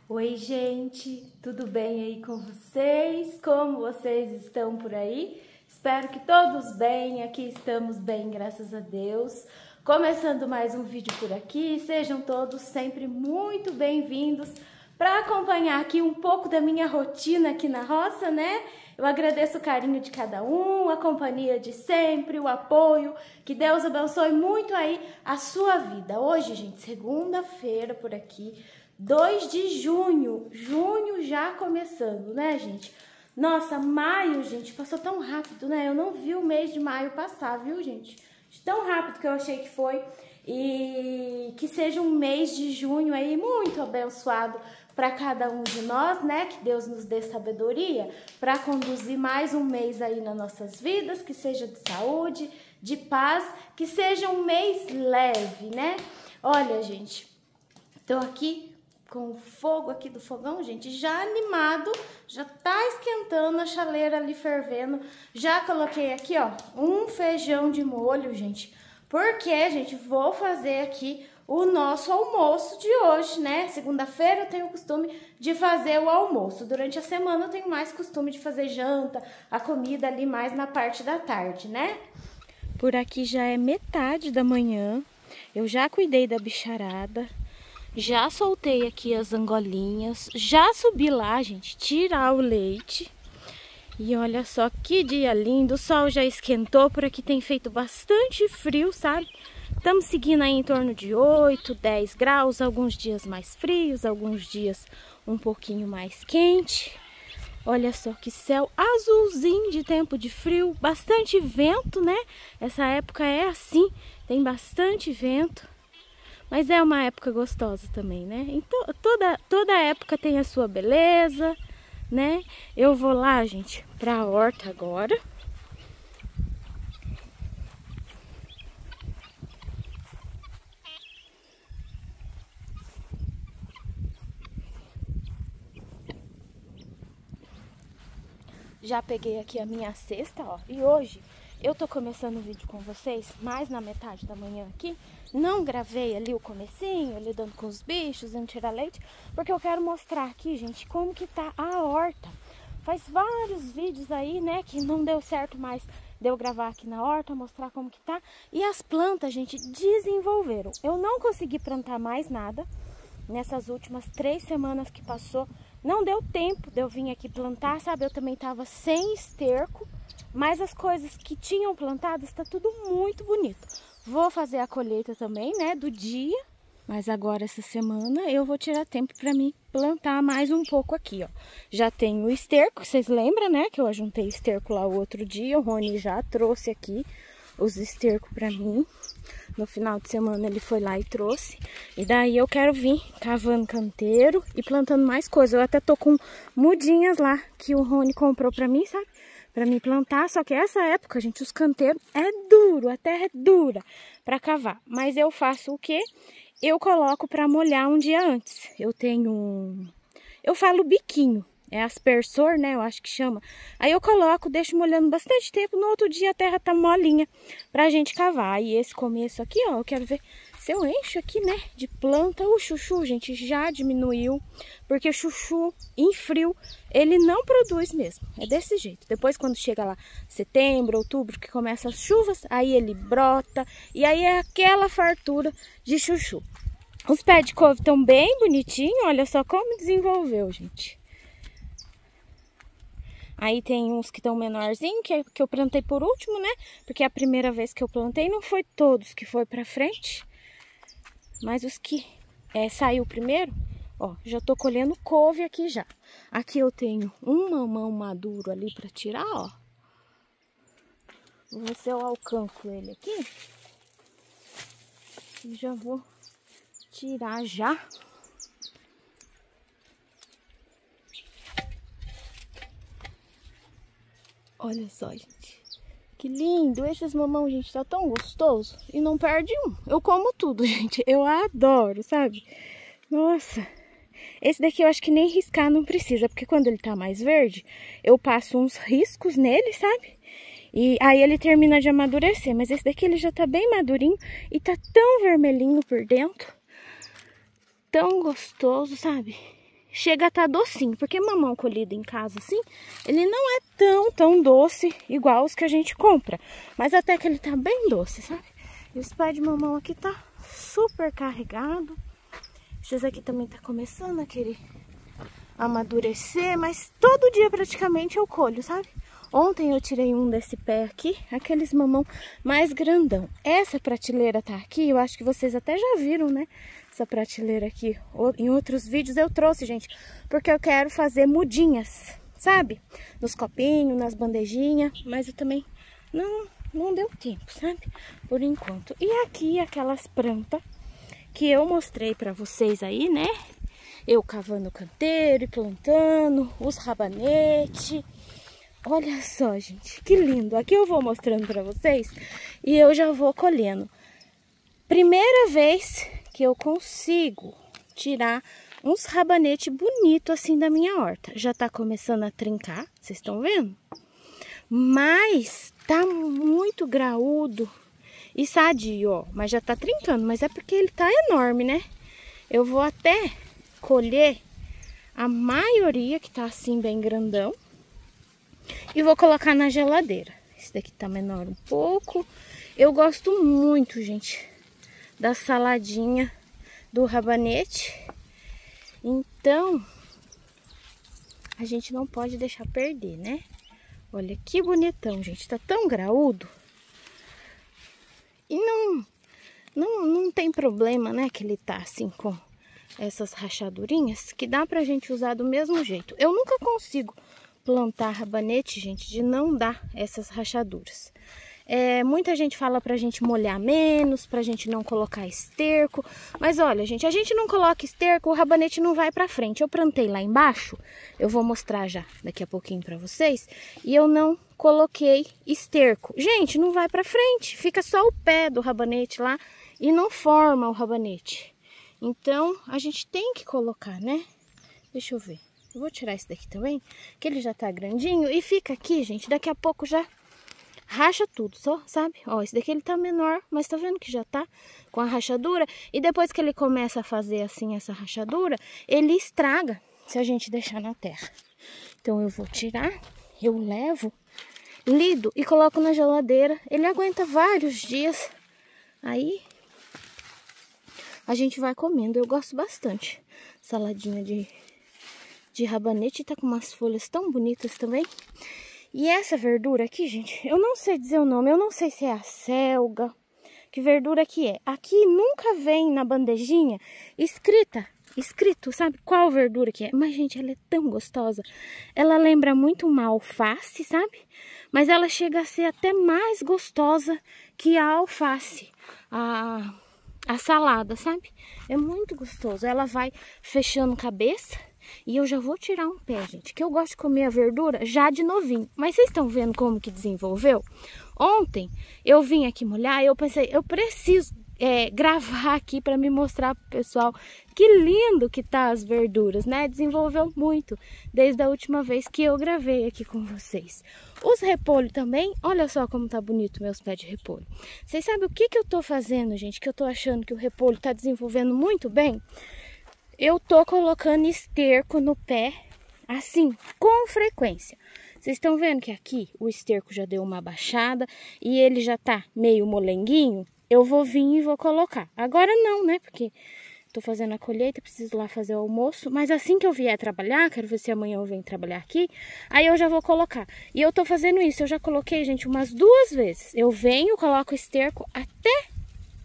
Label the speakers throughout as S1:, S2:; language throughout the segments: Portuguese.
S1: Oi, gente, tudo bem aí com vocês? Como vocês estão por aí? Espero que todos bem, aqui estamos bem, graças a Deus. Começando mais um vídeo por aqui, sejam todos sempre muito bem-vindos para acompanhar aqui um pouco da minha rotina aqui na roça, né? Eu agradeço o carinho de cada um, a companhia de sempre, o apoio, que Deus abençoe muito aí a sua vida. Hoje, gente, segunda-feira por aqui, 2 de junho, junho já começando, né, gente? Nossa, maio, gente, passou tão rápido, né? Eu não vi o mês de maio passar, viu, gente? Tão rápido que eu achei que foi. E que seja um mês de junho aí muito abençoado para cada um de nós, né? Que Deus nos dê sabedoria para conduzir mais um mês aí nas nossas vidas, que seja de saúde, de paz, que seja um mês leve, né? Olha, gente, tô aqui com o fogo aqui do fogão, gente, já animado, já tá esquentando a chaleira ali fervendo. Já coloquei aqui, ó, um feijão de molho, gente, porque, gente, vou fazer aqui o nosso almoço de hoje, né? Segunda-feira eu tenho o costume de fazer o almoço. Durante a semana eu tenho mais costume de fazer janta, a comida ali mais na parte da tarde, né? Por aqui já é metade da manhã, eu já cuidei da bicharada. Já soltei aqui as angolinhas, já subi lá, gente, tirar o leite. E olha só que dia lindo, o sol já esquentou, por aqui tem feito bastante frio, sabe? Estamos seguindo aí em torno de 8, 10 graus, alguns dias mais frios, alguns dias um pouquinho mais quente. Olha só que céu azulzinho de tempo de frio, bastante vento, né? Essa época é assim, tem bastante vento. Mas é uma época gostosa também, né? Então, toda época tem a sua beleza, né? Eu vou lá, gente, pra horta agora. Já peguei aqui a minha cesta, ó. E hoje eu tô começando o vídeo com vocês, mais na metade da manhã aqui. Não gravei ali o comecinho, lidando com os bichos, indo tirar leite, porque eu quero mostrar aqui, gente, como que tá a horta. Faz vários vídeos aí, né, que não deu certo mais de eu gravar aqui na horta, mostrar como que tá. E as plantas, gente, desenvolveram. Eu não consegui plantar mais nada nessas últimas 3 semanas que passou. Não deu tempo de eu vir aqui plantar, sabe? Eu também tava sem esterco, mas as coisas que tinham plantado está tudo muito bonito. Vou fazer a colheita também, né, do dia, mas agora essa semana eu vou tirar tempo para mim plantar mais um pouco aqui, ó. Já tenho o esterco, vocês lembram, né, que eu ajuntei esterco lá o outro dia, o Rony já trouxe aqui os estercos para mim. No final de semana ele foi lá e trouxe. E daí eu quero vir cavando canteiro e plantando mais coisas. Eu até tô com mudinhas lá que o Rony comprou pra mim, sabe? Pra mim plantar. Só que essa época, gente, os canteiros é duro, a terra é dura pra cavar. Mas eu faço o quê? Eu coloco pra molhar um dia antes. Eu tenho um... Eu falo biquinho. É aspersor, né? Eu acho que chama. Aí eu coloco, deixo molhando bastante tempo. No outro dia a terra tá molinha pra gente cavar. E esse começo aqui, ó, eu quero ver se eu encho aqui, né, de planta. O chuchu, gente, já diminuiu. Porque chuchu em frio, ele não produz mesmo. É desse jeito. Depois quando chega lá setembro, outubro, que começa as chuvas, aí ele brota. E aí é aquela fartura de chuchu. Os pés de couve estão bem bonitinhos. Olha só como desenvolveu, gente. Aí tem uns que estão menorzinhos, que eu plantei por último, né? Porque a primeira vez que eu plantei não foi todos que foi pra frente. Mas os que saiu primeiro, ó, já tô colhendo couve aqui já. Aqui eu tenho um mamão maduro ali pra tirar, ó. Vou ver se eu alcanço ele aqui. E já vou tirar já. Olha só, gente. Que lindo. Esses mamão, gente, tá tão gostoso. E não perde um. Eu como tudo, gente. Eu adoro, sabe? Nossa. Esse daqui eu acho que nem riscar não precisa. Porque quando ele tá mais verde, eu passo uns riscos nele, sabe? E aí ele termina de amadurecer. Mas esse daqui ele já tá bem madurinho. E tá tão vermelhinho por dentro. Tão gostoso, sabe? chega a estar docinho, porque mamão colhido em casa assim, ele não é tão doce igual os que a gente compra, mas até que ele tá bem doce, sabe? E os pés de mamão aqui tá super carregado. Esses aqui também tá começando a querer amadurecer, mas todo dia praticamente eu colho, sabe? Ontem eu tirei um desse pé aqui, aqueles mamão mais grandão. Essa prateleira tá aqui, eu acho que vocês até já viram, né? Essa prateleira aqui, em outros vídeos eu trouxe, gente, porque eu quero fazer mudinhas, sabe? Nos copinhos, nas bandejinhas, mas eu também não deu tempo, sabe? Por enquanto. E aqui aquelas plantas que eu mostrei pra vocês aí, né? Eu cavando o canteiro e plantando os rabanetes. Olha só, gente, que lindo. Aqui eu vou mostrando pra vocês e eu já vou colhendo. Primeira vez que eu consigo tirar uns rabanetes bonitos assim da minha horta. Já tá começando a trincar, vocês estão vendo? Mas tá muito graúdo e sadio, ó. Mas já tá trincando, mas é porque ele tá enorme, né? Eu vou até colher a maioria que tá assim bem grandão e vou colocar na geladeira. Esse daqui tá menor um pouco. Eu gosto muito, gente, da saladinha do rabanete. Então, a gente não pode deixar perder, né? Olha que bonitão, gente. Tá tão graúdo. E não tem problema, né? Que ele tá assim com essas rachadurinhas, que dá pra gente usar do mesmo jeito. Eu nunca consigo plantar rabanete, gente, de não dar essas rachaduras. Muita gente fala pra gente molhar menos, pra gente não colocar esterco. Mas olha, gente, a gente não coloca esterco, o rabanete não vai pra frente. Eu plantei lá embaixo, eu vou mostrar já daqui a pouquinho pra vocês. E eu não coloquei esterco. Gente, não vai pra frente, fica só o pé do rabanete lá e não forma o rabanete. Então, a gente tem que colocar, né? Deixa eu ver. Eu vou tirar esse daqui também, que ele já tá grandinho. E fica aqui, gente, daqui a pouco já racha tudo, só, sabe? Ó, esse daqui ele tá menor, mas tá vendo que já tá com a rachadura? E depois que ele começa a fazer assim essa rachadura, ele estraga se a gente deixar na terra. Então eu vou tirar, eu levo, lido e coloco na geladeira. Ele aguenta vários dias. Aí a gente vai comendo. Eu gosto bastante. Saladinha de rabanete, tá com umas folhas tão bonitas também. E essa verdura aqui, gente, eu não sei dizer o nome, eu não sei se é a selga, que verdura que é. Aqui nunca vem na bandejinha escrito, sabe, qual verdura que é. Mas, gente, ela é tão gostosa. Ela lembra muito uma alface, sabe? Mas ela chega a ser até mais gostosa que a alface, a salada, sabe? É muito gostoso. Ela vai fechando cabeça. E eu já vou tirar um pé, gente, que eu gosto de comer a verdura já de novinho. Mas vocês estão vendo como que desenvolveu? Ontem eu vim aqui molhar e eu pensei, eu preciso gravar aqui para me mostrar pro pessoal que lindo que tá as verduras, né? Desenvolveu muito desde a última vez que eu gravei aqui com vocês. Os repolhos também, olha só como tá bonito meus pés de repolho. Vocês sabem o que eu tô fazendo, gente, que eu tô achando que o repolho tá desenvolvendo muito bem? Eu tô colocando esterco no pé, assim, com frequência. Vocês estão vendo que aqui o esterco já deu uma baixada e ele já tá meio molenguinho? Eu vou vir e vou colocar. Agora não, né? Porque tô fazendo a colheita, preciso lá fazer o almoço. Mas assim que eu vier trabalhar, quero ver se amanhã eu venho trabalhar aqui, aí eu já vou colocar. E eu tô fazendo isso, eu já coloquei, gente, umas 2 vezes. Eu venho, coloco esterco até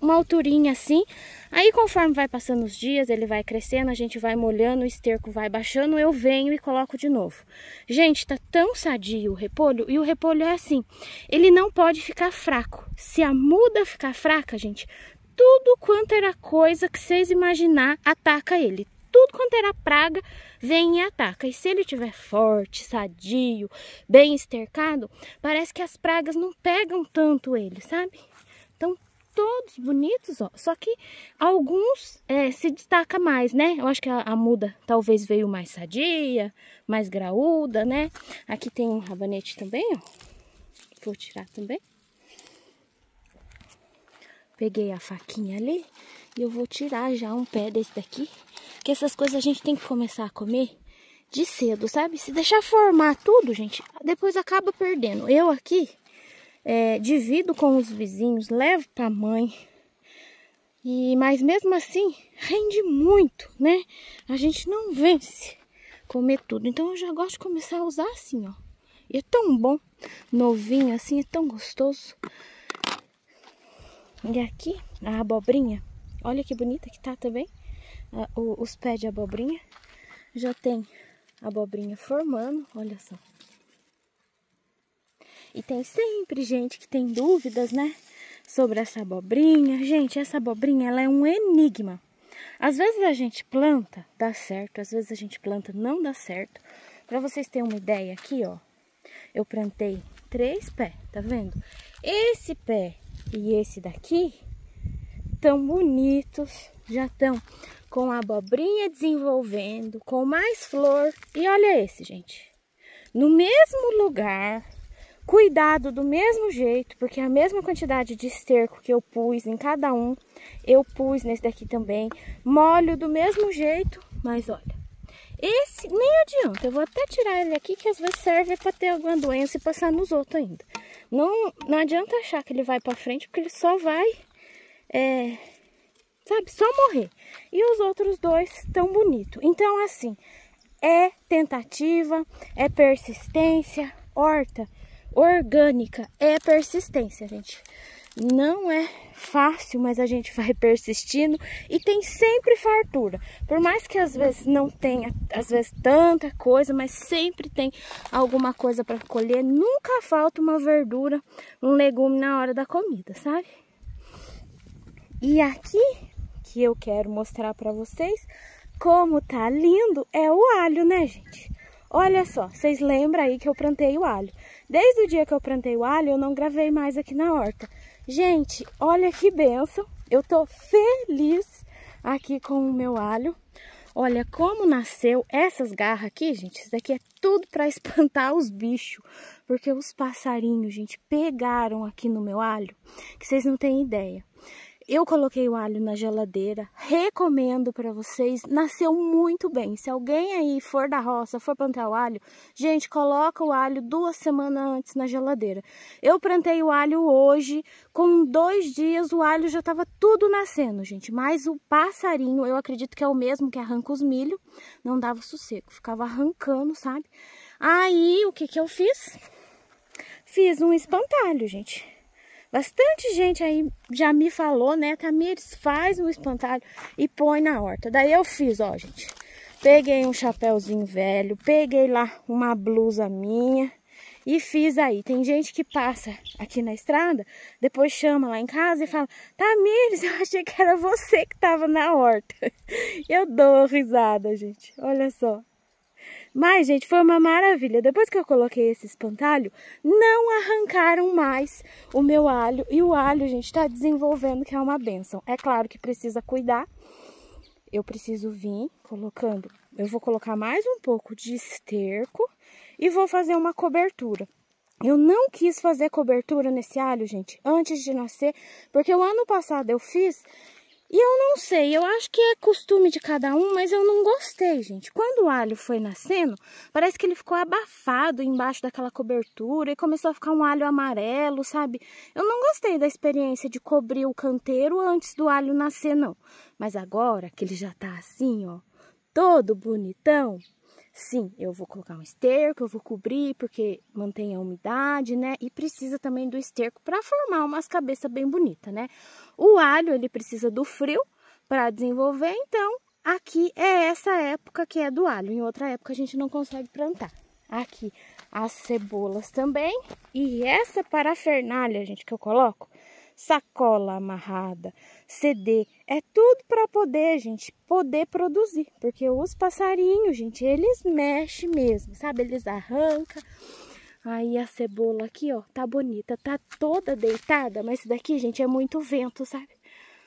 S1: uma alturinha assim. Aí conforme vai passando os dias, ele vai crescendo, a gente vai molhando, o esterco vai baixando, eu venho e coloco de novo. Gente, tá tão sadio o repolho, e o repolho é assim, ele não pode ficar fraco. Se a muda ficar fraca, gente, tudo quanto era coisa que vocês imaginar, ataca ele. Tudo quanto era praga, vem e ataca. E se ele estiver forte, sadio, bem estercado, parece que as pragas não pegam tanto ele, sabe? Então, todos bonitos, ó. Só que alguns se destaca mais, né? Eu acho que a muda talvez veio mais sadia, mais graúda, né? Aqui tem um rabanete também, ó. Vou tirar também. Peguei a faquinha ali E eu vou tirar já um pé desse daqui. Porque essas coisas a gente tem que começar a comer de cedo, sabe? Se deixar formar tudo, gente, depois acaba perdendo. Eu aqui divido com os vizinhos, levo pra mãe. Mas mesmo assim, rende muito, né? A gente não vence comer tudo. Então eu já gosto de começar a usar assim, ó. E é tão bom, novinho assim, é tão gostoso. E aqui, a abobrinha, olha que bonita que tá também. Os pés de abobrinha. Já tem abobrinha formando, olha só. E tem sempre gente que tem dúvidas, né? Sobre essa abobrinha. Gente, essa abobrinha, ela é um enigma. Às vezes a gente planta, dá certo. Às vezes a gente planta, não dá certo. Pra vocês terem uma ideia aqui, ó. Eu plantei 3 pés, tá vendo? Esse pé e esse daqui tão bonitos. Já estão com a abobrinha desenvolvendo, com mais flor. E olha esse, gente. No mesmo lugar... Cuidado do mesmo jeito, porque a mesma quantidade de esterco que eu pus em cada um, eu pus nesse daqui também. Molho do mesmo jeito, mas olha, esse nem adianta. Eu vou até tirar ele aqui, que às vezes serve para ter alguma doença e passar nos outros ainda. Não adianta achar que ele vai para frente, porque ele só vai, sabe, só morrer. E os outros 2 tão bonitos. Então, assim, é tentativa, é persistência, horta orgânica é persistência, gente. Não é fácil, mas a gente vai persistindo e tem sempre fartura. Por mais que às vezes não tenha, às vezes tanta coisa, mas sempre tem alguma coisa para colher. Nunca falta uma verdura, um legume na hora da comida, sabe? E aqui que eu quero mostrar para vocês como tá lindo é o alho, né, gente? Olha só, vocês lembram aí que eu plantei o alho. Desde o dia que eu plantei o alho, eu não gravei mais aqui na horta. Gente, olha que bênção. Eu tô feliz aqui com o meu alho. Olha como nasceu essas garras aqui, gente. Isso daqui é tudo para espantar os bichos. Porque os passarinhos, gente, pegaram aqui no meu alho, que vocês não têm ideia. Eu coloquei o alho na geladeira, recomendo para vocês, nasceu muito bem. Se alguém aí for da roça, for plantar o alho, gente, coloca o alho 2 semanas antes na geladeira. Eu plantei o alho hoje, com 2 dias o alho já estava tudo nascendo, gente. Mas o passarinho, eu acredito que é o mesmo que arranca os milho, não dava sossego, ficava arrancando, sabe? Aí, o que que eu fiz? Fiz um espantalho, gente. Bastante gente aí já me falou, né? Tamires, faz um espantalho e põe na horta. Daí eu fiz, ó, gente. Peguei um chapéuzinho velho, peguei lá uma blusa minha e fiz aí. Tem gente que passa aqui na estrada, depois chama lá em casa e fala: Tamires, eu achei que era você que tava na horta. Eu dou risada, gente. Olha só. Mas, gente, foi uma maravilha. Depois que eu coloquei esse espantalho, não arrancaram mais o meu alho. E o alho, gente, tá desenvolvendo, que é uma bênção. É claro que precisa cuidar. Eu preciso vir colocando... Eu vou colocar mais um pouco de esterco e vou fazer uma cobertura. Eu não quis fazer cobertura nesse alho, gente, antes de nascer, porque o ano passado eu fiz... E eu não sei, eu acho que é costume de cada um, mas eu não gostei, gente. Quando o alho foi nascendo, parece que ele ficou abafado embaixo daquela cobertura e começou a ficar um alho amarelo, sabe? Eu não gostei da experiência de cobrir o canteiro antes do alho nascer, não. Mas agora que ele já tá assim, ó, todo bonitão, sim, eu vou colocar um esterco, eu vou cobrir porque mantém a umidade, né? E precisa também do esterco para formar umas cabeças bem bonitas, né? O alho, ele precisa do frio para desenvolver, então aqui é essa época que é do alho. Em outra época a gente não consegue plantar. Aqui as cebolas também. E essa parafernália, gente, que eu coloco, sacola amarrada, CD, é tudo para poder, gente, poder produzir. Porque os passarinhos, gente, eles mexem mesmo, sabe? Eles arrancam. Aí a cebola aqui, ó, tá bonita, tá toda deitada, mas isso daqui, gente, é muito vento, sabe?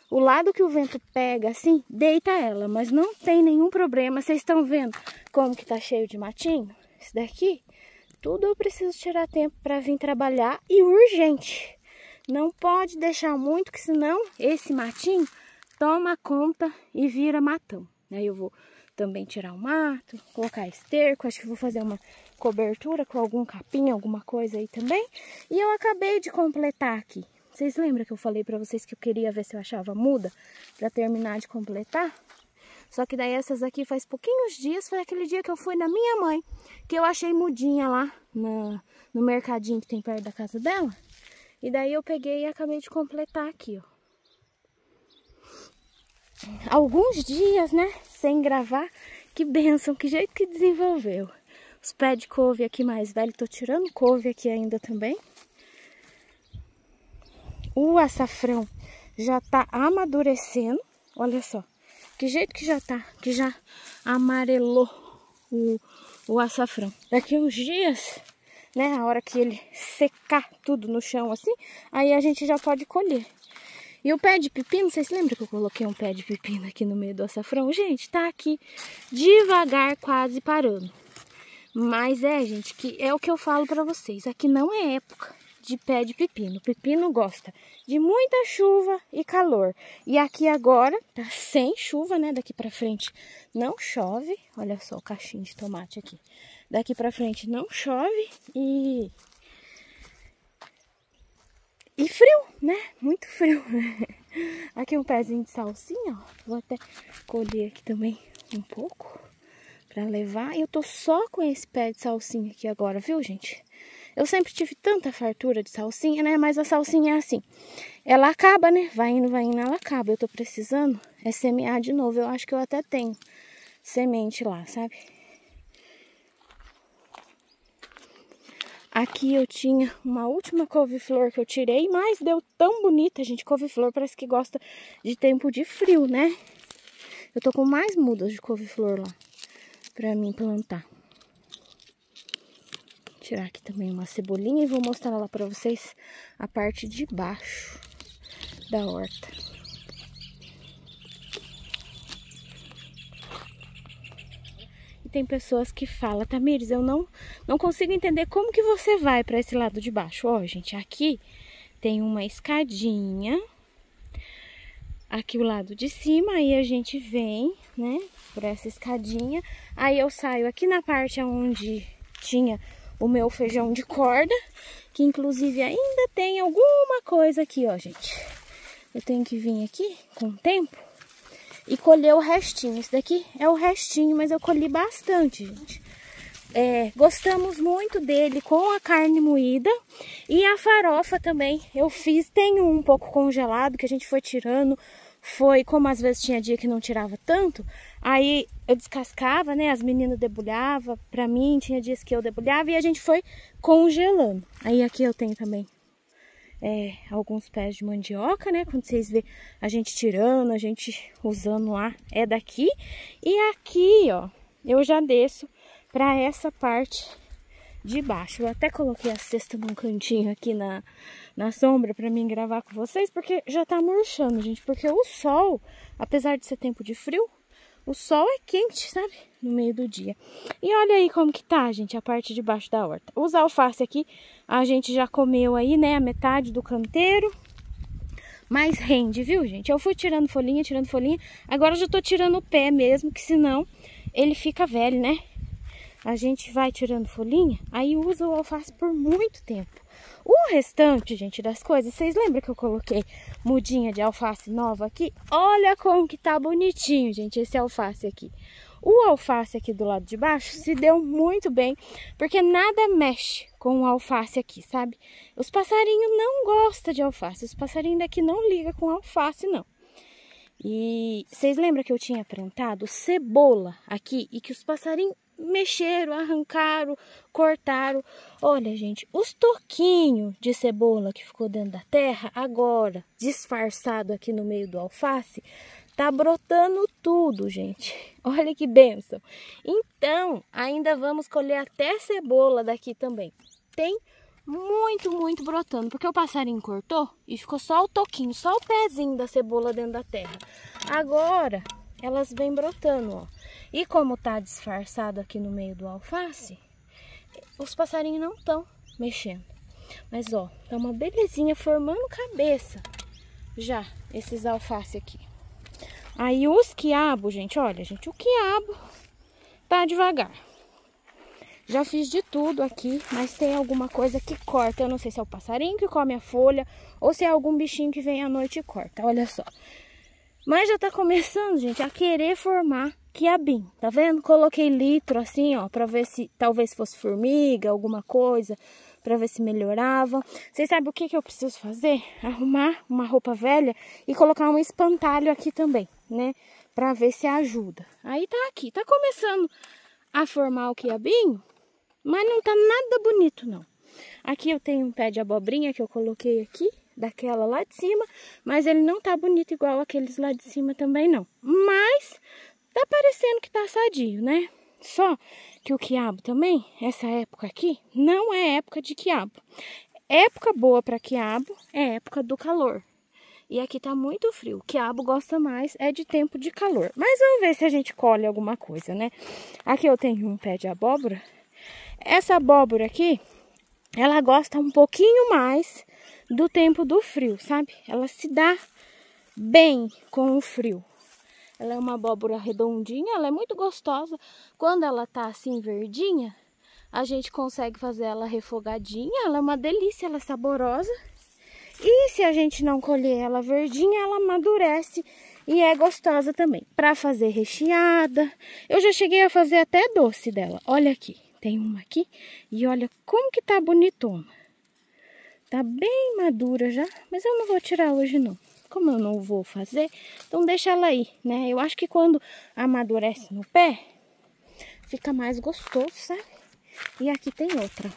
S1: O lado que o vento pega, assim, deita ela, mas não tem nenhum problema. Vocês estão vendo como que tá cheio de matinho? Isso daqui, tudo eu preciso tirar tempo para vir trabalhar e urgente. Não pode deixar muito, que senão esse matinho toma conta e vira matão. Aí eu vou também tirar o mato, colocar esterco, acho que vou fazer uma cobertura com algum capim, alguma coisa aí também. E eu acabei de completar aqui. Vocês lembram que eu falei pra vocês que eu queria ver se eu achava muda pra terminar de completar? Só que daí essas aqui faz pouquinhos dias, foi aquele dia que eu fui na minha mãe, que eu achei mudinha lá no mercadinho que tem perto da casa dela. E daí eu peguei e acabei de completar aqui, ó. Alguns dias, né, sem gravar, que bênção, que jeito que desenvolveu. Os pés de couve aqui mais velhos, tô tirando couve aqui ainda também. O açafrão já tá amadurecendo, olha só. Que jeito que já tá, que já amarelou o açafrão. Daqui uns dias, né, a hora que ele secar tudo no chão assim, aí a gente já pode colher. E o pé de pepino, vocês lembram que eu coloquei um pé de pepino aqui no meio do açafrão? Gente, tá aqui devagar, quase parando. Mas gente, que é o que eu falo pra vocês, aqui não é época de pé de pepino. O pepino gosta de muita chuva e calor. E aqui agora tá sem chuva, né? Daqui pra frente não chove. Olha só o cachinho de tomate aqui. Daqui pra frente não chove e frio, né? Muito frio. Aqui um pezinho de salsinha, ó. Vou até colher aqui também um pouco pra levar. E eu tô só com esse pé de salsinha aqui agora, viu, gente? Eu sempre tive tanta fartura de salsinha, né? Mas a salsinha é assim. Ela acaba, né? Vai indo, ela acaba. Eu tô precisando semear de novo. Eu acho que eu até tenho semente lá, sabe? Aqui eu tinha uma última couve-flor que eu tirei, mas deu tão bonita, gente. Couve-flor parece que gosta de tempo de frio, né? Eu tô com mais mudas de couve-flor lá pra mim plantar. Vou tirar aqui também uma cebolinha e vou mostrar lá pra vocês a parte de baixo da horta. E tem pessoas que falam, Tamires, eu não consigo entender como que você vai pra esse lado de baixo. Ó, gente, aqui tem uma escadinha. Aqui o lado de cima, aí a gente vem, né, por essa escadinha. Aí eu saio aqui na parte onde tinha o meu feijão de corda, que inclusive ainda tem alguma coisa aqui, ó, gente. Eu tenho que vir aqui com o tempo e colher o restinho. Esse daqui é o restinho, mas eu colhi bastante, gente. Gostamos muito dele com a carne moída e a farofa também. Eu fiz, tem um pouco congelado que a gente foi tirando. Foi, como às vezes tinha dia que não tirava tanto, aí eu descascava, né? As meninas debulhavam pra mim, tinha dias que eu debulhava e a gente foi congelando. Aí aqui eu tenho também alguns pés de mandioca, né? Quando vocês vê a gente tirando, a gente usando lá, é daqui. E aqui, ó, eu já desço pra essa parte de baixo. Eu até coloquei a cesta num cantinho aqui na sombra pra mim gravar com vocês, porque já tá murchando, gente. Porque o sol, apesar de ser tempo de frio, o sol é quente, sabe? No meio do dia. E olha aí como que tá, gente, a parte de baixo da horta. Os alface aqui, a gente já comeu aí, né, a metade do canteiro. Mas rende, viu, gente? Eu fui tirando folhinha. Agora eu já tô tirando o pé mesmo, que senão ele fica velho, né? A gente vai tirando folhinha, aí usa o alface por muito tempo. O restante, gente, das coisas, vocês lembram que eu coloquei mudinha de alface nova aqui? Olha como que tá bonitinho, gente, esse alface aqui. O alface aqui do lado de baixo se deu muito bem, porque nada mexe com o alface aqui, sabe? Os passarinhos não gostam de alface, os passarinhos daqui não ligam com alface, não. E vocês lembram que eu tinha plantado cebola aqui e que os passarinhos mexeram, arrancaram, cortaram. Olha, gente, os toquinhos de cebola que ficou dentro da terra, agora disfarçado aqui no meio do alface, tá brotando tudo, gente. Olha que bênção. Então, ainda vamos colher até cebola daqui também. Tem muito brotando, porque o passarinho cortou e ficou só o toquinho, só o pezinho da cebola dentro da terra. Agora, elas vêm brotando, ó. E como tá disfarçado aqui no meio do alface, os passarinhos não estão mexendo. Mas, ó, tá uma belezinha formando cabeça já, esses alface aqui. Aí os quiabos, gente, olha, gente, o quiabo tá devagar. Já fiz de tudo aqui, mas tem alguma coisa que corta. Eu não sei se é o passarinho que come a folha ou se é algum bichinho que vem à noite e corta, olha só. Mas já tá começando, gente, a querer formar quiabinho, tá vendo? Coloquei litro assim, ó, pra ver se talvez fosse formiga, alguma coisa, pra ver se melhorava. Vocês sabem o que que eu preciso fazer? Arrumar uma roupa velha e colocar um espantalho aqui também, né? Pra ver se ajuda. Aí tá aqui, tá começando a formar o quiabinho, mas não tá nada bonito, não. Aqui eu tenho um pé de abobrinha que eu coloquei aqui, daquela lá de cima, mas ele não tá bonito igual aqueles lá de cima também, não. Mas tá parecendo que tá sadio, né? Só que o quiabo também, essa época aqui, não é época de quiabo. Época boa para quiabo é época do calor. E aqui tá muito frio. O quiabo gosta mais é de tempo de calor. Mas vamos ver se a gente colhe alguma coisa, né? Aqui eu tenho um pé de abóbora. Essa abóbora aqui, ela gosta um pouquinho mais do tempo do frio, sabe? Ela se dá bem com o frio. Ela é uma abóbora redondinha, ela é muito gostosa. Quando ela tá assim verdinha, a gente consegue fazer ela refogadinha. Ela é uma delícia, ela é saborosa. E se a gente não colher ela verdinha, ela amadurece e é gostosa também. Para fazer recheada, eu já cheguei a fazer até doce dela. Olha aqui, tem uma aqui e olha como que tá bonitona. Tá bem madura já, mas eu não vou tirar hoje não. Como eu não vou fazer, então deixa ela aí, né? Eu acho que quando amadurece no pé, fica mais gostoso, sabe? E aqui tem outra.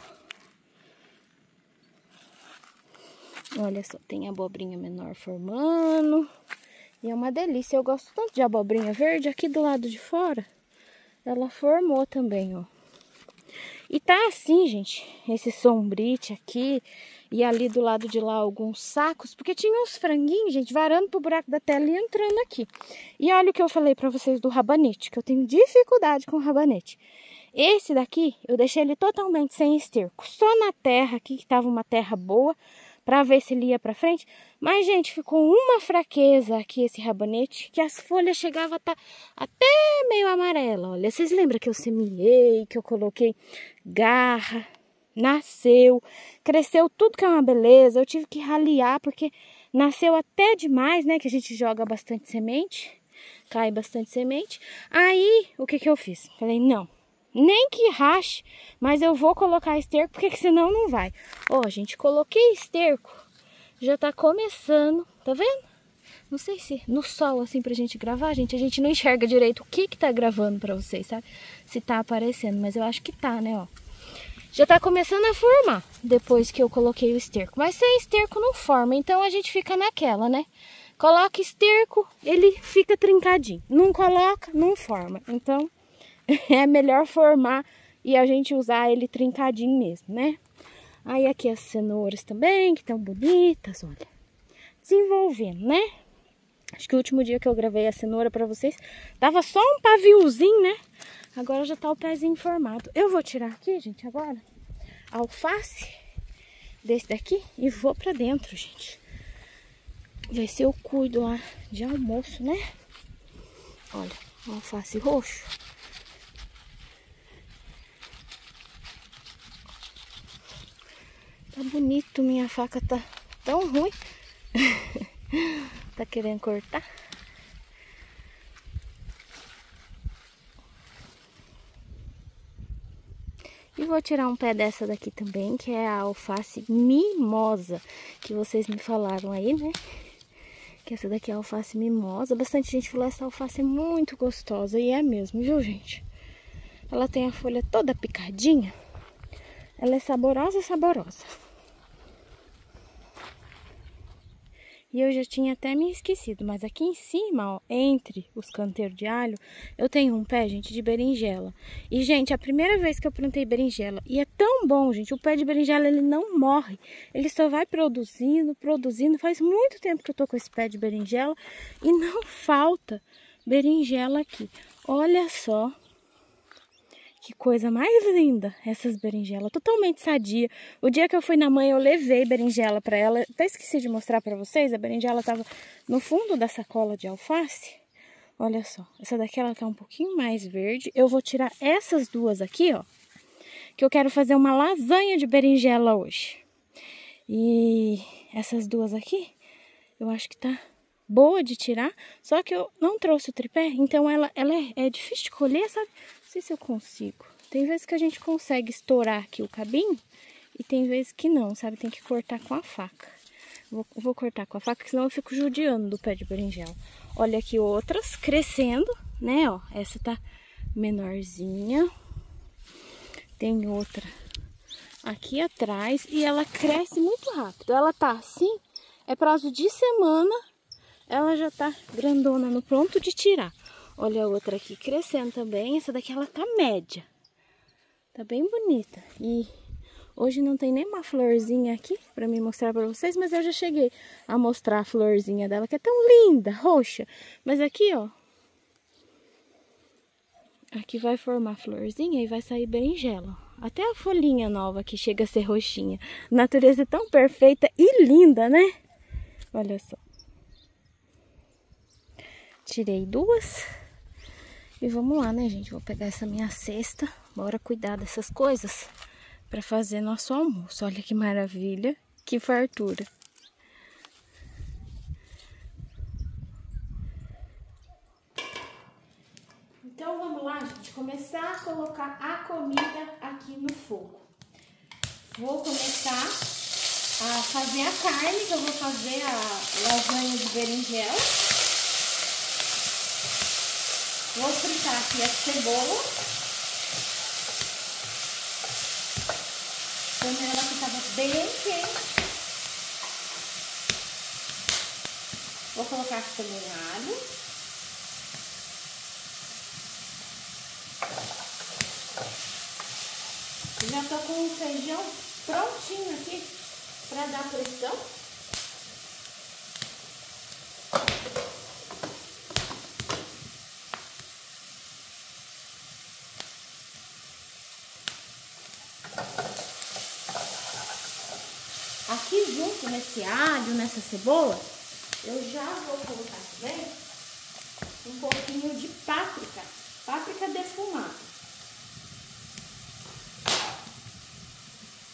S1: Olha só, tem abobrinha menor formando. E é uma delícia, eu gosto tanto de abobrinha verde. Aqui do lado de fora, ela formou também, ó. E tá assim, gente, esse sombrite aqui e ali do lado de lá alguns sacos, porque tinha uns franguinhos, gente, varando pro buraco da tela e entrando aqui. E olha o que eu falei pra vocês do rabanete, que eu tenho dificuldade com o rabanete. Esse daqui, eu deixei ele totalmente sem esterco, só na terra aqui, que tava uma terra boa, pra ver se ele ia pra frente. Mas, gente, ficou uma fraqueza aqui esse rabanete, que as folhas chegavam a estar até meio amarela. Olha, vocês lembram que eu semeei, que eu coloquei garra, nasceu, cresceu tudo que é uma beleza. Eu tive que raliar, porque nasceu até demais, né, que a gente joga bastante semente, cai bastante semente. Aí, o que que eu fiz? Falei, não. Nem que rache, mas eu vou colocar esterco, porque senão não vai. Ó, gente, coloquei esterco, já tá começando, tá vendo? Não sei se no sol, assim, pra gente gravar, gente, a gente não enxerga direito o que que tá gravando pra vocês, sabe? Se tá aparecendo, mas eu acho que tá, né, ó. Já tá começando a formar, depois que eu coloquei o esterco. Mas sem esterco não forma, então a gente fica naquela, né? Coloca esterco, ele fica trincadinho. Não coloca, não forma. Então é melhor formar e a gente usar ele trincadinho mesmo, né? Aí aqui as cenouras também, que estão bonitas, olha. Desenvolvendo, né? Acho que o último dia que eu gravei a cenoura pra vocês, tava só um paviozinho, né? Agora já tá o pezinho formado. Eu vou tirar aqui, gente, agora, a alface desse daqui e vou pra dentro, gente. Ver se eu cuido lá de almoço, né? Olha, o alface roxo. Tá bonito, minha faca tá tão ruim. Tá querendo cortar? E vou tirar um pé dessa daqui também, que é a alface mimosa, que vocês me falaram aí, né? Que essa daqui é a alface mimosa. Bastante gente falou, essa alface é muito gostosa, e é mesmo, viu, gente? Ela tem a folha toda picadinha. Ela é saborosa, saborosa. E eu já tinha até me esquecido, mas aqui em cima, ó, entre os canteiros de alho, eu tenho um pé, gente, de berinjela. E, gente, a primeira vez que eu plantei berinjela, e é tão bom, gente, o pé de berinjela, ele não morre. Ele só vai produzindo, produzindo. Faz muito tempo que eu tô com esse pé de berinjela e não falta berinjela aqui. Olha só. Que coisa mais linda, essas berinjelas, totalmente sadia. O dia que eu fui na mãe, eu levei berinjela para ela. Até esqueci de mostrar para vocês, a berinjela estava no fundo da sacola de alface. Olha só, essa daqui ela tá um pouquinho mais verde. Eu vou tirar essas duas aqui, ó, que eu quero fazer uma lasanha de berinjela hoje. E essas duas aqui, eu acho que tá boa de tirar, só que eu não trouxe o tripé, então ela é difícil de colher, sabe? Não sei se eu consigo. Tem vezes que a gente consegue estourar aqui o cabinho e tem vezes que não, sabe? Tem que cortar com a faca. Vou cortar com a faca, senão eu fico judiando do pé de berinjela. Olha aqui outras crescendo, né? Ó, essa tá menorzinha. Tem outra aqui atrás e ela cresce muito rápido. Ela tá assim, é prazo de semana, ela já tá grandona no pronto de tirar. Olha a outra aqui crescendo também. Essa daqui ela tá média. Tá bem bonita. E hoje não tem nenhuma florzinha aqui pra me mostrar pra vocês, mas eu já cheguei a mostrar a florzinha dela, que é tão linda, roxa. Mas aqui, ó, aqui vai formar florzinha e vai sair berinjela. Até a folhinha nova que chega a ser roxinha. A natureza é tão perfeita e linda, né? Olha só. Tirei duas. E vamos lá, né, gente? Vou pegar essa minha cesta. Bora cuidar dessas coisas para fazer nosso almoço. Olha que maravilha, que fartura. Então vamos lá, gente, começar a colocar a comida aqui no fogo. Vou começar a fazer a carne, que eu vou fazer a lasanha de berinjela. Vou fritar aqui a cebola. A panela que estava bem quente. Vou colocar aqui também alho. Já tô com o feijão prontinho aqui para dar pressão. Aqui junto nesse alho, nessa cebola, eu já vou colocar também um pouquinho de páprica, páprica defumada.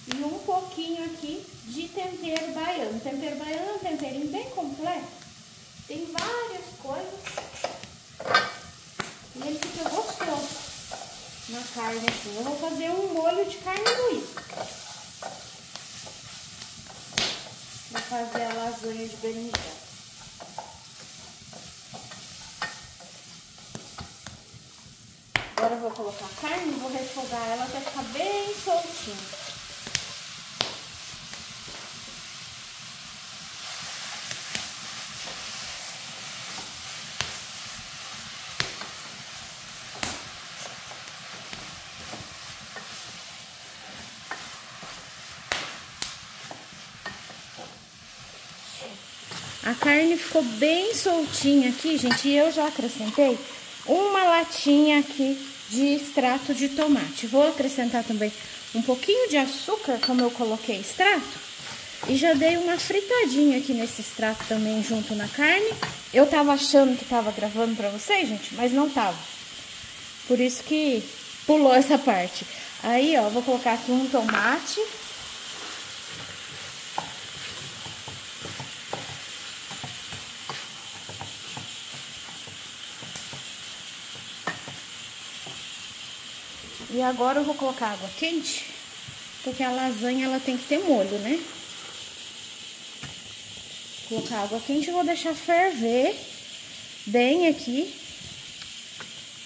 S1: E um pouquinho aqui de tempero baiano. Tempero baiano é um temperinho bem completo. Tem várias coisas. E ele fica gostoso na carne assim. Eu vou fazer um molho de carne moída. Vou fazer a lasanha de berinjela. Agora eu vou colocar a carne e vou refogar ela até ficar bem soltinha. A carne ficou bem soltinha aqui, gente, e eu já acrescentei uma latinha aqui de extrato de tomate. Vou acrescentar também um pouquinho de açúcar, como eu coloquei extrato, e já dei uma fritadinha aqui nesse extrato também junto na carne. Eu tava achando que tava gravando pra vocês, gente, mas não tava. Por isso que pulou essa parte. Aí, ó, vou colocar aqui um tomate. E agora eu vou colocar água quente, porque a lasanha ela tem que ter molho, né? Vou colocar água quente e vou deixar ferver bem aqui,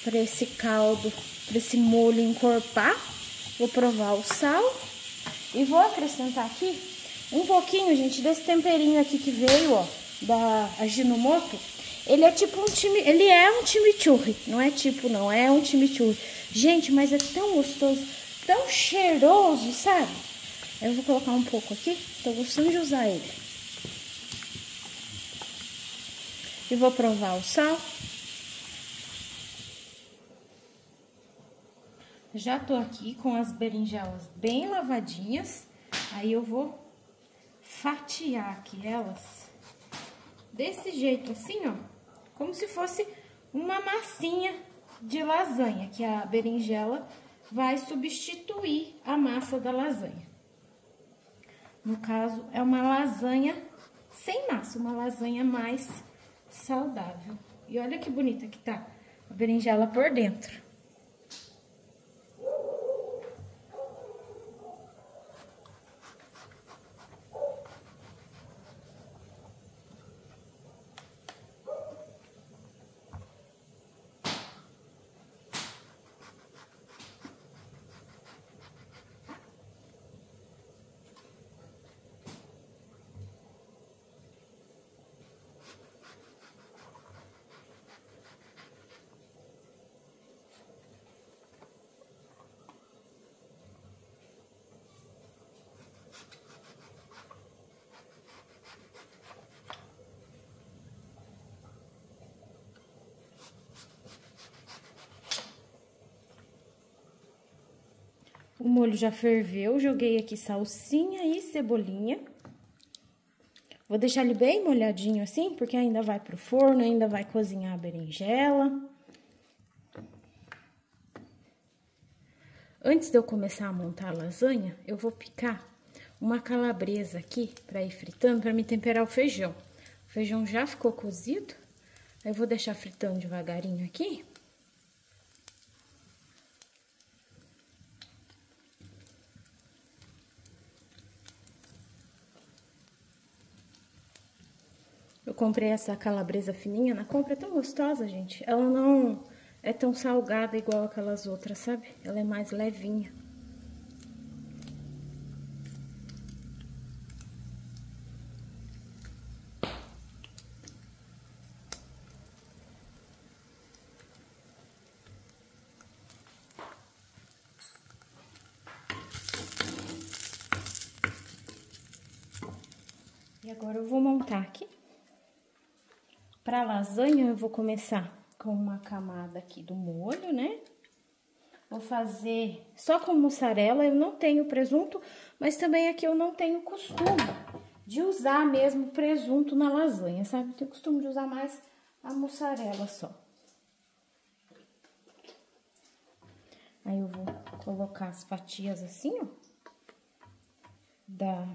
S1: para esse caldo, para esse molho encorpar. Vou provar o sal e vou acrescentar aqui um pouquinho, gente, desse temperinho aqui que veio, ó, da Ajinomoto. Ele é tipo ele é um chimichurri, não é tipo, não, é um chimichurri. Gente, mas é tão gostoso, tão cheiroso, sabe? Eu vou colocar um pouco aqui, tô gostando de usar ele. E vou provar o sal. Já tô aqui com as berinjelas bem lavadinhas. Aí eu vou fatiar aqui elas desse jeito assim, ó. Como se fosse uma massinha de lasanha, que a berinjela vai substituir a massa da lasanha. No caso, é uma lasanha sem massa, uma lasanha mais saudável. E olha que bonita que tá a berinjela por dentro. O molho já ferveu, joguei aqui salsinha e cebolinha. Vou deixar ele bem molhadinho assim, porque ainda vai pro forno, ainda vai cozinhar a berinjela. Antes de eu começar a montar a lasanha, eu vou picar uma calabresa aqui pra ir fritando, pra me temperar o feijão. O feijão já ficou cozido, aí eu vou deixar fritando devagarinho aqui. Eu comprei essa calabresa fininha na compra, é tão gostosa, gente. Ela não é tão salgada igual aquelas outras, sabe? Ela é mais levinha. E agora eu vou montar aqui. Para lasanha, eu vou começar com uma camada aqui do molho, né? Vou fazer só com mussarela, eu não tenho presunto, mas também aqui eu não tenho costume de usar mesmo presunto na lasanha, sabe? Eu tenho costume de usar mais a mussarela só. Aí eu vou colocar as fatias assim, ó, da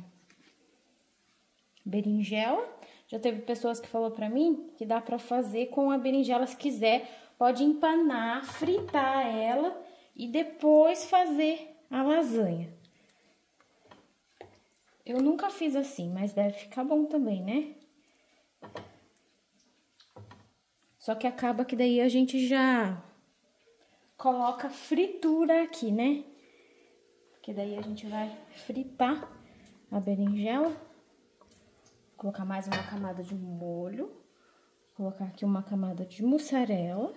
S1: berinjela. Já teve pessoas que falou pra mim que dá pra fazer com a berinjela, se quiser, pode empanar, fritar ela e depois fazer a lasanha. Eu nunca fiz assim, mas deve ficar bom também, né? Só que acaba que daí a gente já coloca fritura aqui, né? Porque daí a gente vai fritar a berinjela. Colocar mais uma camada de molho, colocar aqui uma camada de mussarela.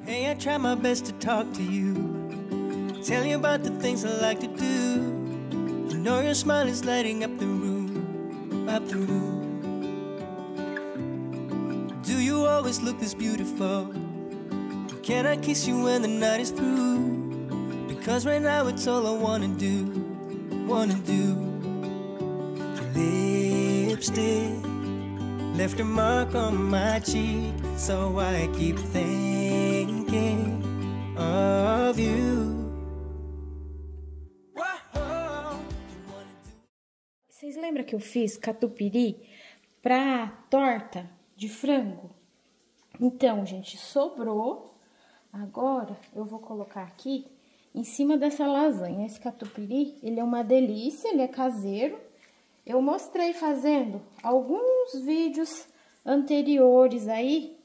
S2: Hey, I try my best to talk to you, tell you about the things I like to do. You know your smile is lighting up the room, up the room. Do you always look this beautiful? Can I kiss you when the night is through? Because right now it's all I wanna do. Wanna do. Your lipstick left a mark on my cheek, so I keep thinking of you.
S1: Vocês lembram que eu fiz catupiry pra torta de frango? Então, gente, sobrou. Agora eu vou colocar aqui em cima dessa lasanha. Esse catupiry, ele é uma delícia, ele é caseiro. Eu mostrei fazendo alguns vídeos anteriores aí,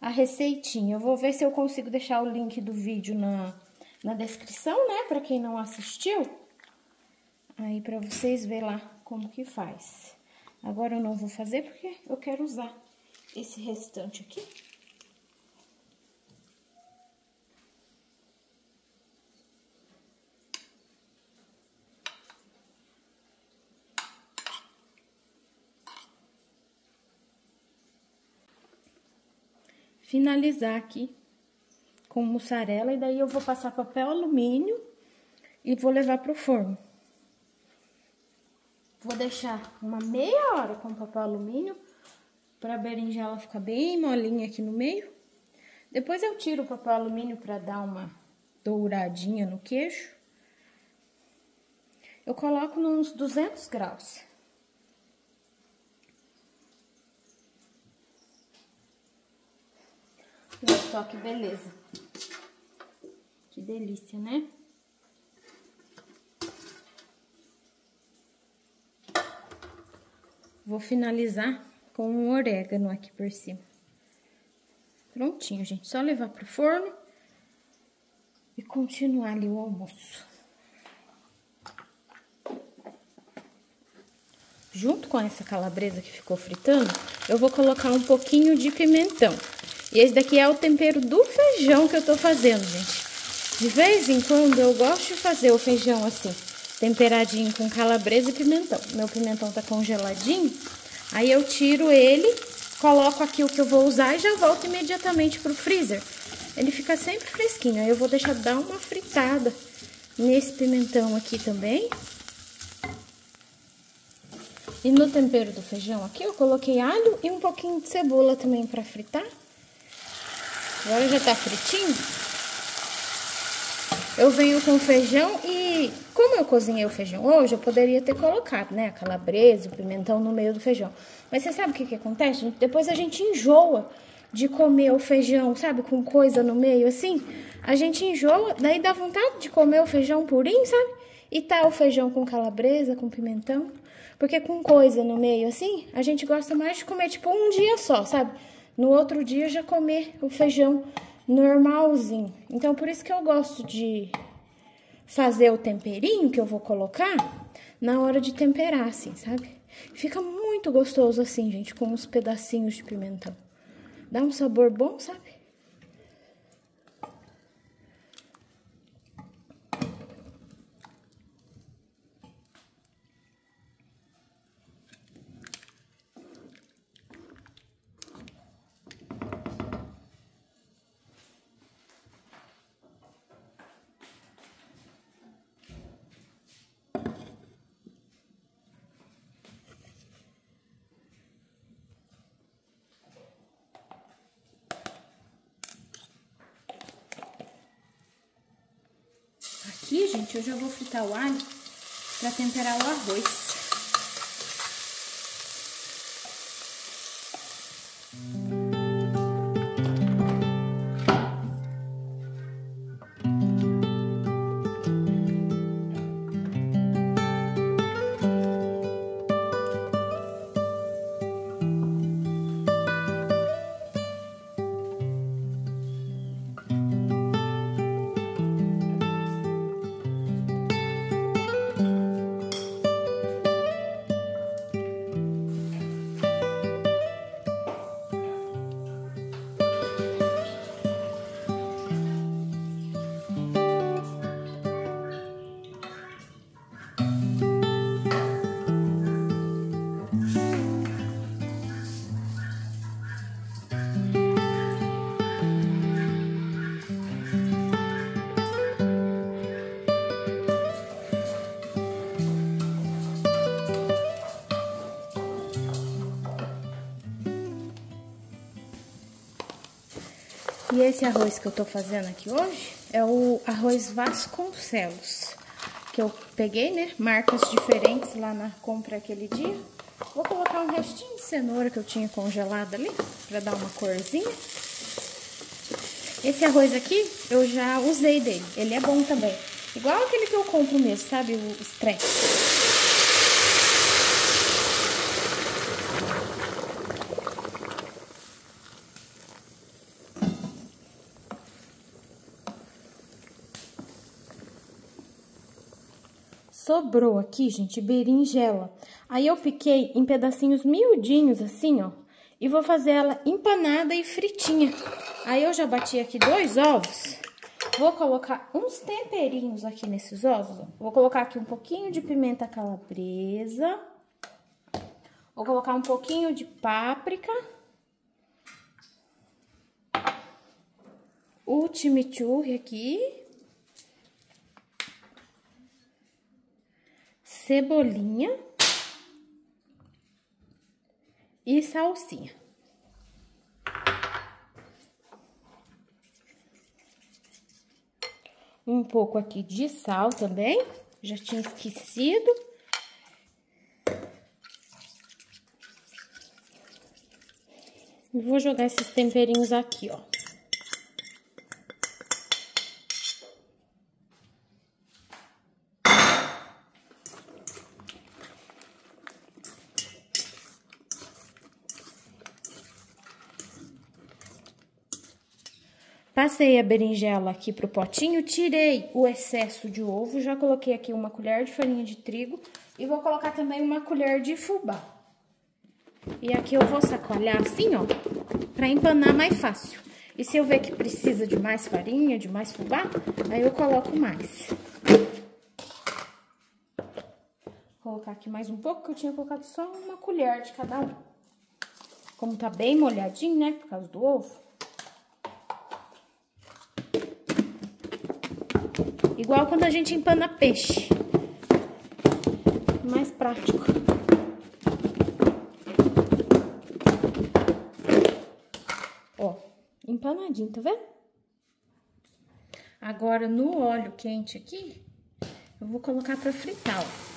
S1: a receitinha. Eu vou ver se eu consigo deixar o link do vídeo na descrição, né? Pra quem não assistiu. Aí, pra vocês verem lá como que faz. Agora eu não vou fazer porque eu quero usar esse restante aqui. Finalizar aqui com mussarela e daí eu vou passar papel alumínio e vou levar pro forno. Vou deixar uma meia hora com papel alumínio para a berinjela ficar bem molinha aqui no meio. Depois eu tiro o papel alumínio para dar uma douradinha no queijo. Eu coloco nos 200 graus. Olha só que beleza. Que delícia, né? Vou finalizar com um orégano aqui por cima. Prontinho, gente. Só levar pro forno e continuar ali o almoço. Junto com essa calabresa que ficou fritando, eu vou colocar um pouquinho de pimentão. E esse daqui é o tempero do feijão que eu tô fazendo, gente. De vez em quando eu gosto de fazer o feijão assim, temperadinho com calabresa e pimentão. Meu pimentão tá congeladinho, aí eu tiro ele, coloco aqui o que eu vou usar e já volto imediatamente pro freezer. Ele fica sempre fresquinho, aí eu vou deixar dar uma fritada nesse pimentão aqui também. E no tempero do feijão aqui eu coloquei alho e um pouquinho de cebola também pra fritar. Agora já tá fritinho. Eu venho com o feijão e, como eu cozinhei o feijão hoje, eu poderia ter colocado, né, a calabresa, o pimentão no meio do feijão. Mas você sabe o que acontece? Depois a gente enjoa de comer o feijão, sabe, com coisa no meio assim. A gente enjoa, daí dá vontade de comer o feijão purinho, sabe? E tá o feijão com calabresa, com pimentão. Porque com coisa no meio assim, a gente gosta mais de comer tipo um dia só, sabe? No outro dia já comer o feijão normalzinho. Então, por isso que eu gosto de fazer o temperinho que eu vou colocar na hora de temperar, assim, sabe? Fica muito gostoso assim, gente, com uns pedacinhos de pimentão. Dá um sabor bom, sabe? Aqui, gente, eu já vou fritar o alho para temperar o arroz. E esse arroz que eu tô fazendo aqui hoje é o arroz Vasconcelos, que eu peguei, né, marcas diferentes lá na compra aquele dia. Vou colocar um restinho de cenoura que eu tinha congelado ali, pra dar uma corzinha. Esse arroz aqui, eu já usei dele, ele é bom também. Igual aquele que eu compro mesmo, sabe, o Stress. Sobrou aqui, gente, berinjela. Aí eu piquei em pedacinhos miudinhos, assim, ó. E vou fazer ela empanada e fritinha. Aí eu já bati aqui 2 ovos. Vou colocar uns temperinhos aqui nesses ovos, ó. Vou colocar aqui um pouquinho de pimenta calabresa. Vou colocar um pouquinho de páprica. O chimichurri aqui. Cebolinha e salsinha. Um pouco aqui de sal também, já tinha esquecido. E vou jogar esses temperinhos aqui, ó. Passei a berinjela aqui pro potinho, tirei o excesso de ovo, já coloquei aqui uma colher de farinha de trigo e vou colocar também uma colher de fubá. E aqui eu vou sacoalhar assim, ó, pra empanar mais fácil. E se eu ver que precisa de mais farinha, de mais fubá, aí eu coloco mais. Vou colocar aqui mais um pouco, que eu tinha colocado só uma colher de cada um. Como tá bem molhadinho, né, por causa do ovo. Igual quando a gente empana peixe. Mais prático. Ó, empanadinho, tá vendo? Agora, no óleo quente aqui, eu vou colocar pra fritar, ó.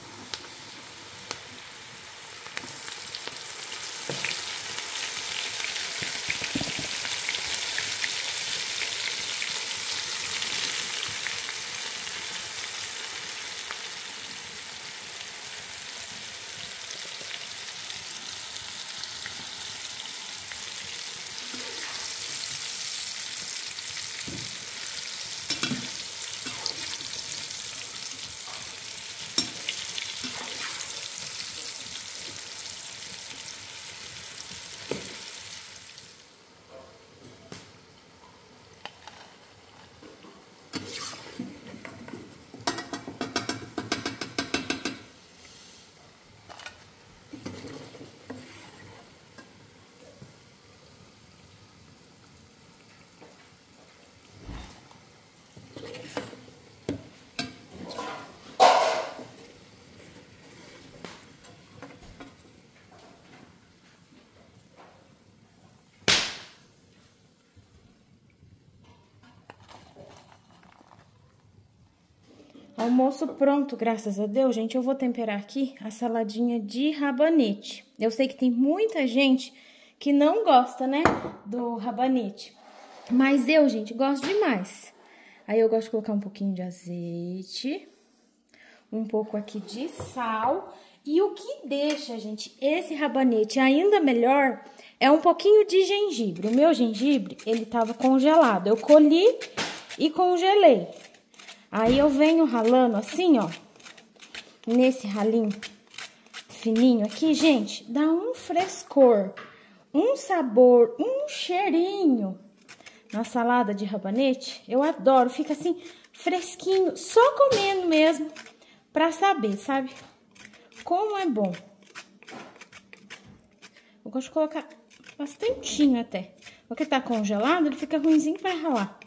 S1: Almoço pronto, graças a Deus, gente. Eu vou temperar aqui a saladinha de rabanete. Eu sei que tem muita gente que não gosta, né, do rabanete. Mas eu, gente, gosto demais. Aí eu gosto de colocar um pouquinho de azeite, um pouco aqui de sal. E o que deixa, gente, esse rabanete ainda melhor é um pouquinho de gengibre. O meu gengibre, ele tava congelado. Eu colhi e congelei. Aí eu venho ralando assim, ó, nesse ralinho fininho aqui, gente, dá um frescor, um sabor, um cheirinho na salada de rabanete. Eu adoro, fica assim, fresquinho, só comendo mesmo, pra saber, sabe, como é bom. Eu gosto de colocar bastantinho até, porque tá congelado, ele fica ruinzinho pra ralar.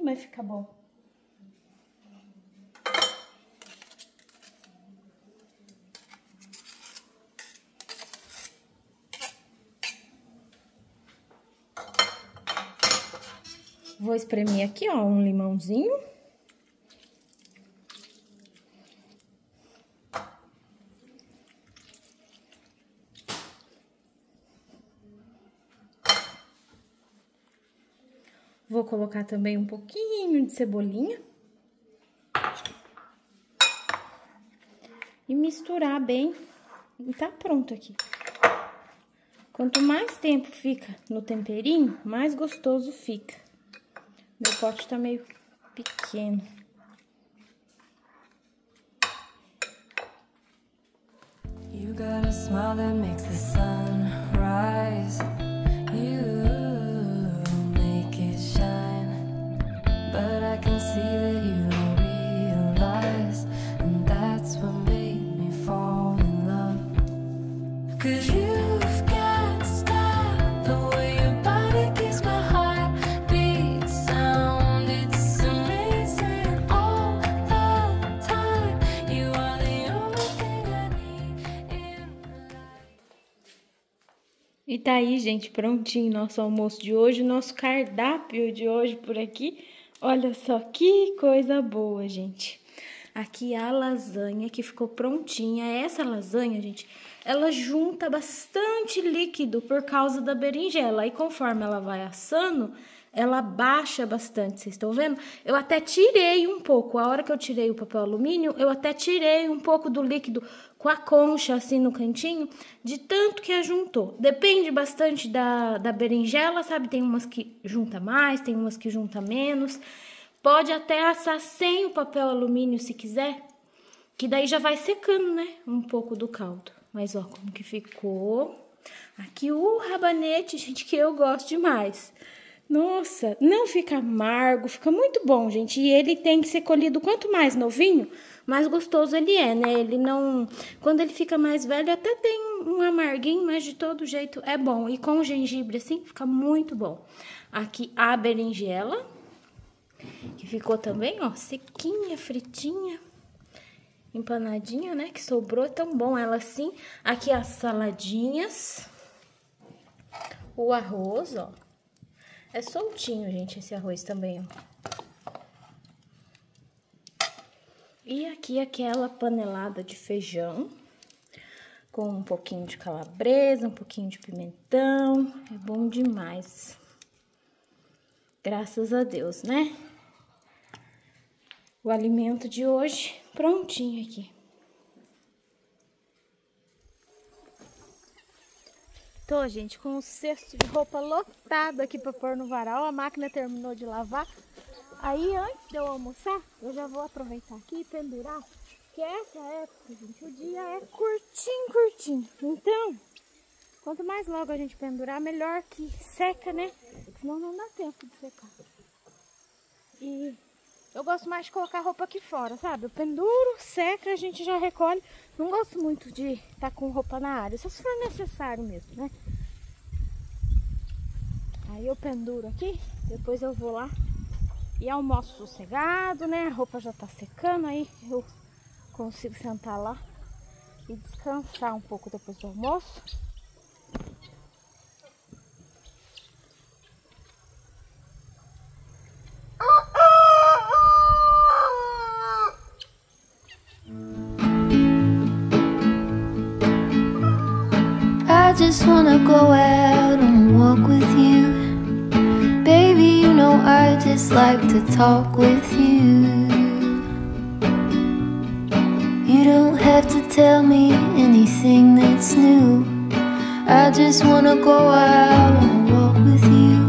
S1: Vai ficar bom. Vou espremer aqui, ó, um limãozinho. Vou colocar também um pouquinho de cebolinha. E misturar bem. E tá pronto aqui. Quanto mais tempo fica no temperinho, mais gostoso fica. Meu pote tá meio pequeno. You got a smile that makes the sun rise. But I can see that you don't realize, and that's what made me fall in love. 'Cause you've got style, the way your body keeps my heart beat sound. It's amazing all the time. You are the only thing I need in life. tá aí, gente, prontinho nosso almoço de hoje, nosso cardápio de hoje por aqui. Olha só que coisa boa, gente. Aqui a lasanha que ficou prontinha. Essa lasanha, gente, ela junta bastante líquido por causa da berinjela. E conforme ela vai assando, ela baixa bastante, vocês estão vendo? Eu até tirei um pouco, a hora que eu tirei o papel alumínio, eu até tirei um pouco do líquido com a concha, assim, no cantinho, de tanto que ajuntou. Depende bastante da berinjela, sabe? Tem umas que junta mais, tem umas que junta menos. Pode até assar sem o papel alumínio, se quiser, que daí já vai secando, né? Um pouco do caldo. Mas, ó, como que ficou. Aqui o rabanete, gente, que eu gosto demais. Nossa, não fica amargo, fica muito bom, gente. E ele tem que ser colhido quanto mais novinho, mais gostoso ele é, né? Ele não... Quando ele fica mais velho, até tem um amarguinho, mas de todo jeito é bom. E com o gengibre, assim, fica muito bom. Aqui a berinjela, que ficou também, ó, sequinha, fritinha, empanadinha, né? Que sobrou, tão bom ela assim. Aqui as saladinhas, o arroz, ó. É soltinho, gente, esse arroz também, ó. E aqui aquela panelada de feijão, com um pouquinho de calabresa, um pouquinho de pimentão. É bom demais. Graças a Deus, né? O alimento de hoje prontinho aqui. Tô, gente, com o cesto de roupa lotado aqui pra pôr no varal. A máquina terminou de lavar. Aí, antes de eu almoçar, eu já vou aproveitar aqui e pendurar. Porque essa época, gente, o dia é curtinho, curtinho. Então, quanto mais logo a gente pendurar, melhor que seca, né? Senão não dá tempo de secar. E eu gosto mais de colocar a roupa aqui fora, sabe? Eu penduro, seca, a gente já recolhe. Não gosto muito de estar com roupa na área, só se for necessário mesmo, né? Aí eu penduro aqui, depois eu vou lá e almoço sossegado, né? A roupa já tá secando, aí eu consigo sentar lá e descansar um pouco depois do almoço.
S3: I just wanna go out on a walk with you. Baby, you know I just like to talk with you. You don't have to tell me anything that's new. I just wanna go out on a walk with you.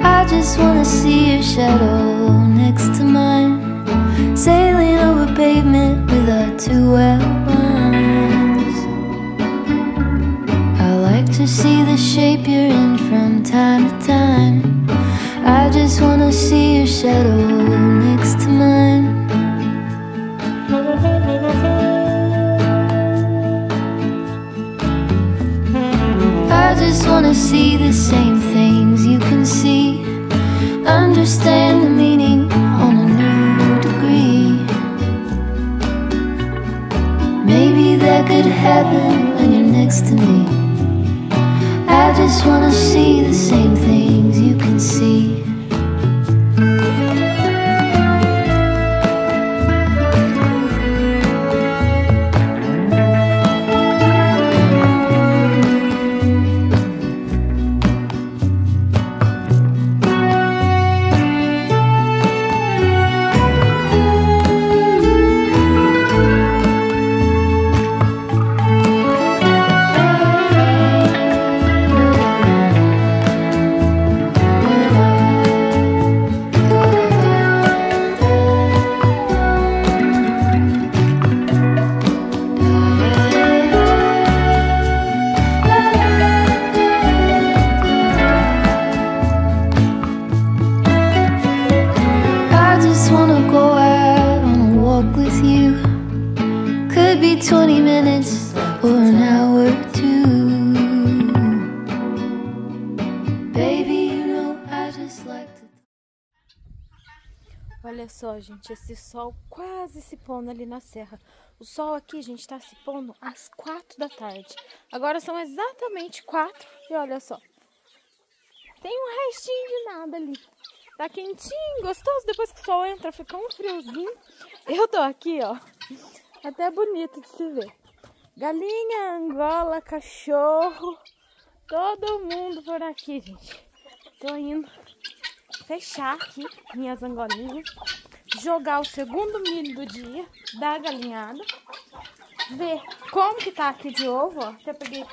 S3: I just wanna see your shadow next to mine, sailing over pavement with our two outlines. I like to see the shape you're in from time to time. I just wanna see your shadow next to mine. I just wanna see the same things you can see, understand the meaning on a new degree. Maybe that could happen when you're next to me. I just wanna see the same things you can see. Could be 20 minutes or an hour or two. Baby, you know I just like to...
S1: Olha só, gente, esse sol quase se pondo ali na serra. O sol aqui, gente, tá se pondo às 4 da tarde. Agora são exatamente 4 e olha só. Tem um restinho de nada ali. Tá quentinho, gostoso. Depois que o sol entra, fica um friozinho. Eu tô aqui, ó. Até bonito de se ver. Galinha, angola, cachorro. Todo mundo por aqui, gente. Tô indo fechar aqui minhas angolinhas. Jogar o segundo milho do dia da galinhada. Ver como que tá aqui de ovo, ó. Até peguei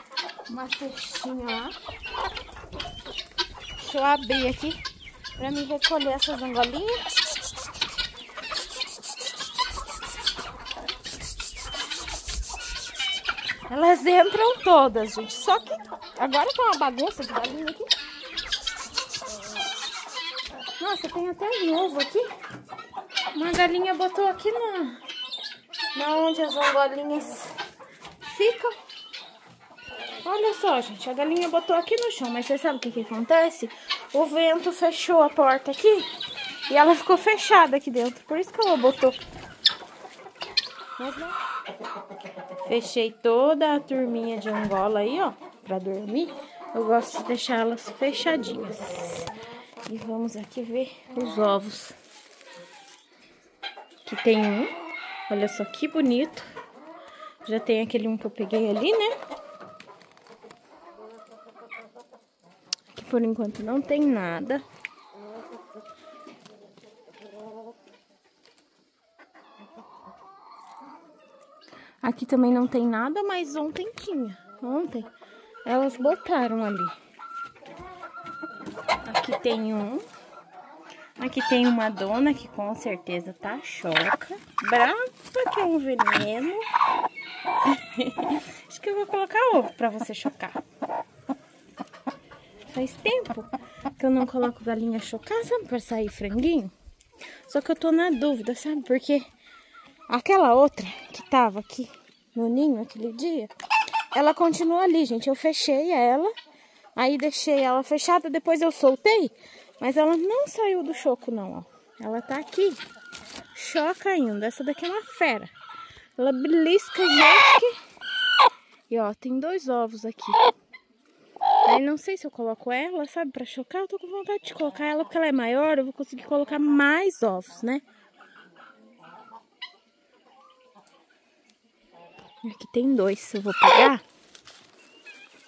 S1: uma cestinha lá. Deixa eu abrir aqui pra mim recolher essas angolinhas. Elas entram todas, gente. Só que agora tá uma bagunça de galinha aqui. Nossa, tem até um ovo aqui. Uma galinha botou aqui na onde as angolinhas ficam. Olha só, gente. A galinha botou aqui no chão. Mas você sabe o que acontece? O vento fechou a porta aqui. E ela ficou fechada aqui dentro. Por isso que ela botou. Mas não. Fechei toda a turminha de angola aí, ó, pra dormir. Eu gosto de deixar elas fechadinhas. E vamos aqui ver os ovos. Aqui tem um. Olha só que bonito. Já tem aquele um que eu peguei ali, né? Aqui por enquanto não tem nada. Aqui também não tem nada, mas ontem tinha. Ontem elas botaram ali. Aqui tem um. Aqui tem uma dona que com certeza tá choca. Brava que é um veneno. Acho que eu vou colocar ovo pra você chocar. Faz tempo que eu não coloco galinha chocar, sabe? Pra sair franguinho. Só que eu tô na dúvida, sabe? Porque aquela outra que tava aqui no ninho aquele dia, ela continua ali, gente. Eu fechei ela, aí deixei ela fechada, depois eu soltei, mas ela não saiu do choco não, ó. Ela tá aqui, choca ainda. Essa daqui é uma fera. Ela belisca, gente. E ó, tem 2 ovos aqui. Aí não sei se eu coloco ela, sabe, pra chocar. Eu tô com vontade de colocar ela porque ela é maior, eu vou conseguir colocar mais ovos, né? Aqui tem 2, eu vou pegar.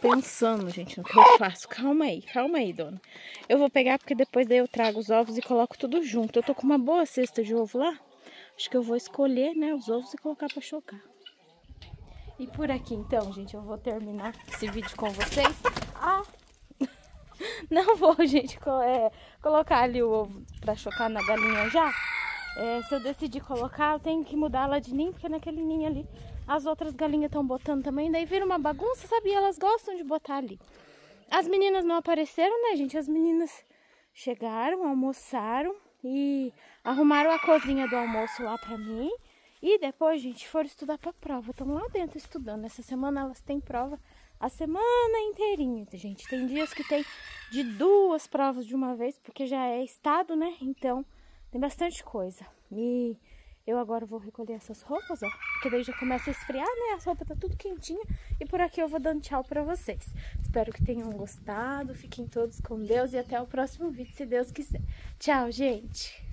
S1: Pensando, gente, no que eu faço. Calma aí, dona. Eu vou pegar porque depois daí eu trago os ovos e coloco tudo junto. Eu tô com uma boa cesta de ovo lá. Acho que eu vou escolher, né, os ovos e colocar pra chocar. E por aqui, então, gente, eu vou terminar esse vídeo com vocês. Ah! Não vou, gente, colocar ali o ovo pra chocar na galinha já. Se eu decidir colocar, eu tenho que mudar ela de ninho, porque naquele ninho ali as outras galinhas estão botando também. Daí vira uma bagunça, sabe? E elas gostam de botar ali. As meninas não apareceram, né, gente? As meninas chegaram, almoçaram e arrumaram a cozinha do almoço lá pra mim. E depois, gente, foram estudar pra prova. Estão lá dentro estudando. Essa semana elas têm prova a semana inteirinha, gente. Tem dias que tem de 2 provas de uma vez, porque já é estado, né? Então, tem bastante coisa. E eu agora vou recolher essas roupas, ó. Porque daí já começa a esfriar, né? As roupas tá tudo quentinha. E por aqui eu vou dando tchau pra vocês. Espero que tenham gostado. Fiquem todos com Deus. E até o próximo vídeo, se Deus quiser. Tchau, gente!